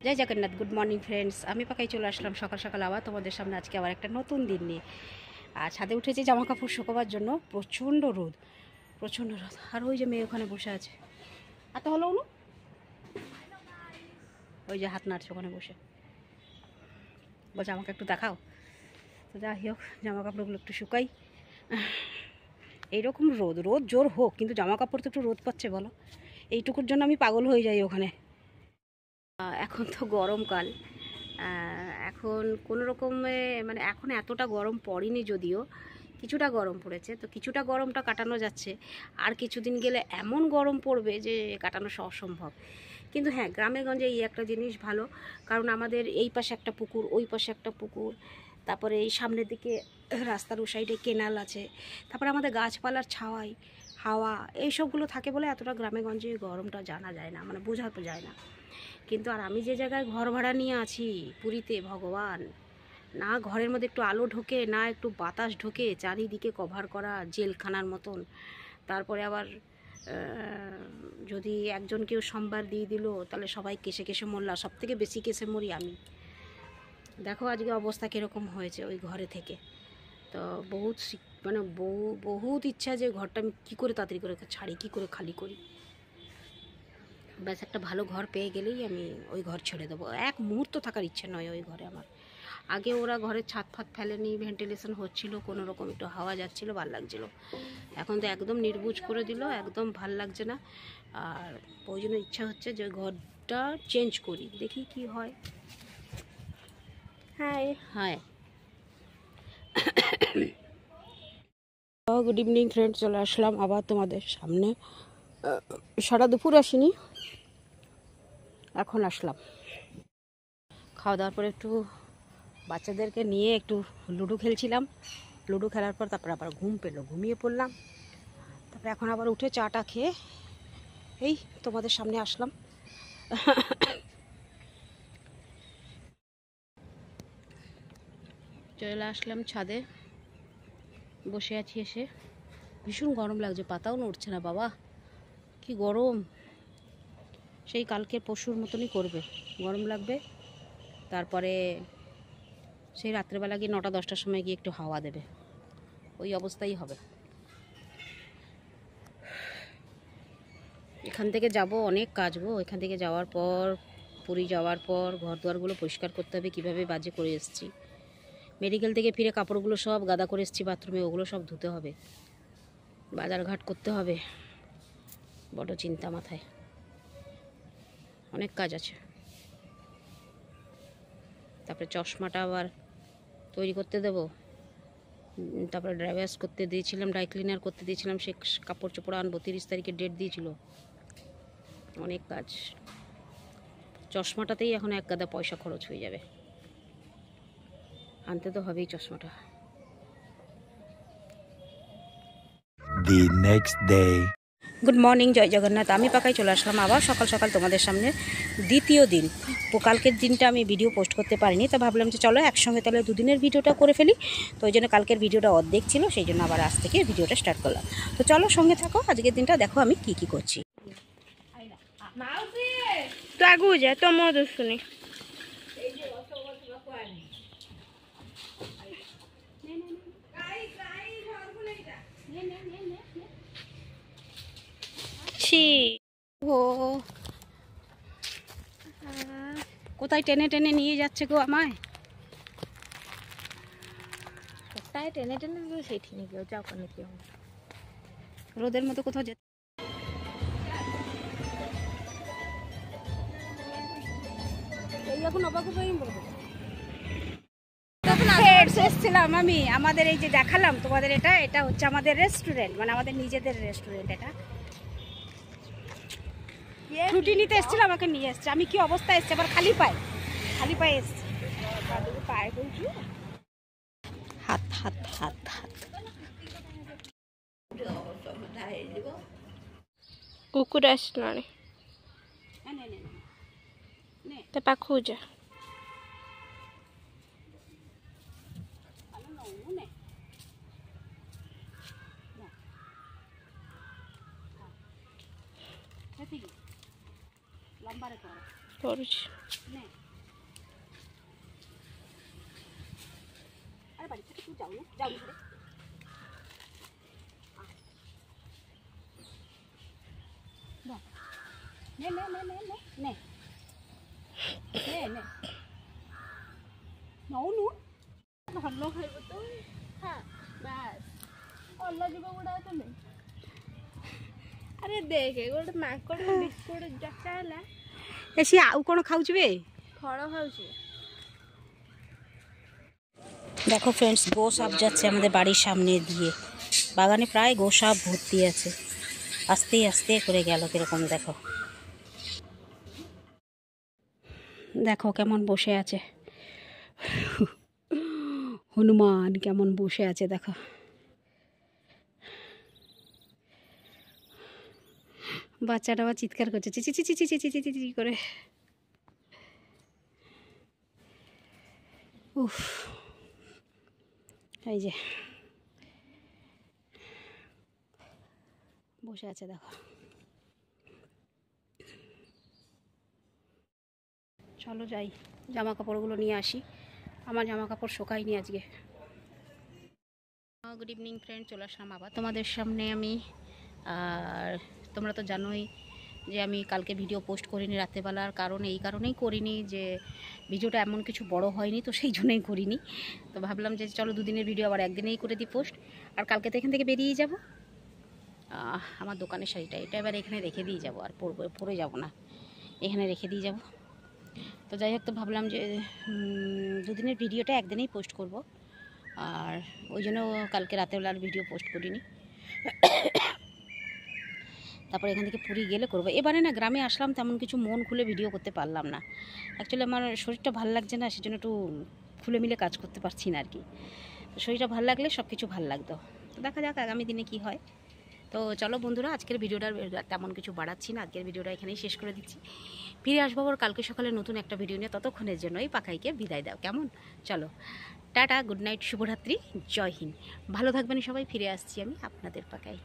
জয় Jagannath. Good morning friends. আমি পাকাই চলে আসলাম সকাল সকাল আবার তোমাদের সামনে আজকে আবার একটা নতুন দিন নিয়ে। আর ছাদে উঠেছি জামা কাপড় শুকোবার জন্য। প্রচণ্ড রোদ, প্রচণ্ড রোদ। আর ওই যে মেয়ে ওখানে বসে আছে। আর তো হলো অনু, ওই যে হাত নাড়ছে ওখানে বসে, বলছে আমাকে একটু দেখাও। তো যাই হোক, জামা কাপড়গুলো একটু শুকাই। এইরকম রোদ, রোদ জোর হোক কিন্তু জামা কাপড় তো একটু রোদ পাচ্ছে বলো। এইটুকুর জন্য আমি পাগল হয়ে যাই ওখানে। এখন তো গরমকাল, এখন কোনো রকমে মানে এখন এতটা গরম পড়েনি, যদিও কিছুটা গরম পড়েছে, তো কিছুটা গরমটা কাটানো যাচ্ছে। আর কিছুদিন গেলে এমন গরম পড়বে যে কাটানো অসম্ভব। কিন্তু হ্যাঁ, গ্রামে গঞ্জে এই একটা জিনিস ভালো, কারণ আমাদের এই পাশে একটা পুকুর, ওই পাশে একটা পুকুর, তারপরে এই সামনের দিকে রাস্তার ও সাইডে কেনাল আছে, তারপরে আমাদের গাছপালার ছাওয়াই হাওয়া এইসবগুলো থাকে বলে এতটা গ্রামে গঞ্জে গরমটা জানা যায় না, মানে বোঝাতে যায় না। কিন্তু আর আমি যে জায়গায় ঘর ভাড়া নিয়ে আছি পুরীতে, ভগবান, না ঘরের মধ্যে একটু আলো ঢোকে, না একটু বাতাস ঢোকে, চারিদিকে কভার করা জেলখানার মতন। তারপরে আবার যদি একজন কেউ সোমবার দিয়ে দিল তাহলে সবাই কেসে কেসে মরলা, সব থেকে বেশি কেসে মরি আমি। দেখো আজকে অবস্থা কীরকম হয়েছে ওই ঘরে থেকে। তো বহুত মানে বহুত ইচ্ছা যে ঘরটা আমি কী করে তাড়াতাড়ি করে ছাড়ি, কী করে খালি করি। ব্যাস একটা ভালো ঘর পেয়ে গেলেই আমি ওই ঘর ছেড়ে দেবো। এক মুহূর্ত থাকার ইচ্ছে নয় ওই ঘরে আমার। আগে ওরা ঘরের ছাদ ফাত ফেলেনি, ভেন্টিলেশন হচ্ছিলো, কোনো রকম একটু হাওয়া যাচ্ছিলো, ভাল লাগছিলো। এখন তো একদম নির্বুজ করে দিল, একদম ভাল লাগছে না। আর ওই জন্য ইচ্ছা হচ্ছে যে ঘরটা চেঞ্জ করি, দেখি কি হয়। হ্যাঁ হ্যাঁ, গুড ইভিনিং ফ্রেন্ড, চলে আসলাম আবার তোমাদের সামনে। সারা দুপুর আসিনি, এখন আসলাম। খাওয়া দাওয়ার পরে একটু বাচ্চাদেরকে নিয়ে একটু লুডো খেলছিলাম। লুডো খেলার পর তারপরে আবার ঘুম পেলো, ঘুমিয়ে পড়লাম। তারপরে এখন আবার উঠে চাটা খেয়ে এই তোমাদের সামনে আসলাম। চলে আসলাম ছাদে, বসে আছি। এসে ভীষণ গরম লাগছে, পাতাও নড়ছে না বাবা, কি গরম। সেই কালকের পরশুর মতনই করবে, গরম লাগবে। তারপরে সেই রাত্রেবেলা গিয়ে 9টা-10টার সময় গিয়ে একটু হাওয়া দেবে, ওই অবস্থাই হবে। এখান থেকে যাব, অনেক কাজ গো। এখান থেকে যাওয়ার পর পুরী যাওয়ার পর ঘর দুয়ারগুলো পরিষ্কার করতে হবে, কীভাবে বাজে করে এসেছি। মেডিকেল থেকে ফিরে কাপড়গুলো সব গাদা করে এসেছি বাথরুমে, ওগুলো সব ধুতে হবে, বাজারঘাট করতে হবে। বড় চিন্তা মাথায়, অনেক কাজ আছে। তারপরে চশমাটা আবার তৈরি করতে দেবো। তারপরে ড্রাই ওয়াশ করতে দিয়েছিলাম, ড্রাই ক্লিনার করতে দিয়েছিলাম, সে কাপড় চোপড় আনবো, 30 তারিখে ডেট দিয়েছিল। অনেক কাজ। চশমাটাতেই এখন এক গাদা পয়সা খরচ হয়ে যাবে, আনতে তো হবেই চশমাটা। The next day. Good morning, জয় জগন্নাথ। আমি পাকাই চলে আসলাম আবার সকাল সকাল তোমাদের সামনে। দ্বিতীয় দিন, কালকের দিনটা আমি ভিডিও পোস্ট করতে পারিনি, তো ভাবলাম যে চলো একসঙ্গে তাহলে দুদিনের ভিডিওটা করে ফেলি। তো ওই জন্য কালকের ভিডিওটা অর্ধেক ছিল, সেই জন্য আবার আজ থেকে ভিডিওটা স্টার্ট করলাম। তো চলো সঙ্গে থাকো, আজকের দিনটা দেখো আমি কি কি করছি। তো আগু যায় তো মধু শুনি। ও কোথায় টেনে টেনে নিয়ে যাচ্ছে গো আমায়। কোথায় টেনে টেনে গিয়ে সেই ঠিনে গিয়ে যাও কেন কেউ রোদের মতো কোথাও যেতে। এসেছিলাম আমি, আমাদের এই যে দেখালাম তোমাদের, এটা হচ্ছে আমাদের রেস্টুরেন্ট, মানে আমাদের নিজেদের রেস্টুরেন্ট। এটা ছুটি নিতে এসেছিল, আমাকে নিয়ে এসছে। আমি কি অবস্থায় এসছি, আবার খালি পায়ে এসছি। পায়ে বলছি হাত হাত হাত হাত। কুকুর আসলানি ତା ପାଖକୁ ଯା। କରୁଛି নে। আরে বাড়ি থেকে তুই যাও না, যাও না রে। বাহ। নে নে নে নে নে নে নে নে নও নু ধান খাইব তো হ্যাঁ বাস অল্লা ଯିବ ଗୁଡ଼ା ତ ନେଇ ଆରେ ଦେଖେ ଗୋଟେ ମାଙ୍କଡ଼ ବିସ୍କୁଟ ଯାଚା ହେଲା ଏ ସିଏ ଆଉ କ'ଣ ଖାଉଛି ବେ? ଫଳ ଖାଉଛି। দেখো ফ্রেন্ডস, গোসাপ যাচ্ছে আমাদের বাড়ির সামনে দিয়ে। বাগানে প্রায় গোসাপ ভর্তি আছে। আস্তে আস্তে করে গেল কিরকম দেখো। দেখো কেমন বসে আছে হনুমান, কেমন বসে আছে দেখো। বাচ্চাটা আবার চিৎকার করছে চিচি চিচি চিচি চিচি চিচি করে। উফ, এই যে বসে আছে দেখো। চলো যাই, জামা কাপড়গুলো নিয়ে আসি। আমার জামা কাপড় শোকায়নি আজকে। গুড ইভিনিং ফ্রেন্ড, চলে আসলাম আবার তোমাদের সামনে আমি। আর তোমরা তো জানোই যে আমি কালকে ভিডিও পোস্ট করিনি রাত্রেবেলার কারণ এই কারণেই করিনি যে ভিডিওটা এমন কিছু বড় হয়নি, তো সেই জন্যই করিনি। তো ভাবলাম যে চলো দুদিনের ভিডিও আবার একদিনেই করে দিই পোস্ট। আর কালকে তো এখান থেকে বেরিয়ে যাব। আমার দোকানের শাড়িটা এটা এবার এখানে রেখে দিয়ে যাব, আর পরে যাব না, এখানে রেখে দিয়ে যাব। তো যাই হোক, তো ভাবলাম যে দুদিনের ভিডিওটা একদিনেই পোস্ট করব। আর ওই জন্য কালকে রাতেরবেলার ভিডিও পোস্ট করিনি। তারপর এখান থেকে পুরী গেলে করবো। এবারে না গ্রামে আসলাম, তেমন কিছু মন খুলে ভিডিও করতে পারলাম না। অ্যাকচুয়ালি আমার শরীরটা ভালো লাগছে না, সেজন্য একটু খুলে মিলে কাজ করতে পারছি না আর কি। শরীরটা ভালো লাগলে সব কিছু ভালো লাগতো। তো দেখা যাক আগামী দিনে কি হয়। তো চলো বন্ধুরা, আজকের ভিডিওটা তেমন কিছু বাড়াচ্ছি না, আজকের ভিডিওটা এখানেই শেষ করে দিচ্ছি। ফিরে আসবো আবার কালকে সকালে নতুন একটা ভিডিও নিয়ে। ততক্ষণের জন্য এই পাখাইকে বিদায় দাও, কেমন? চলো টাটা, গুড নাইট, শুভরাত্রি, জয় হিন্দ। ভালো থাকবেন সবাই। ফিরে আসছি আমি আপনাদের পাখাই।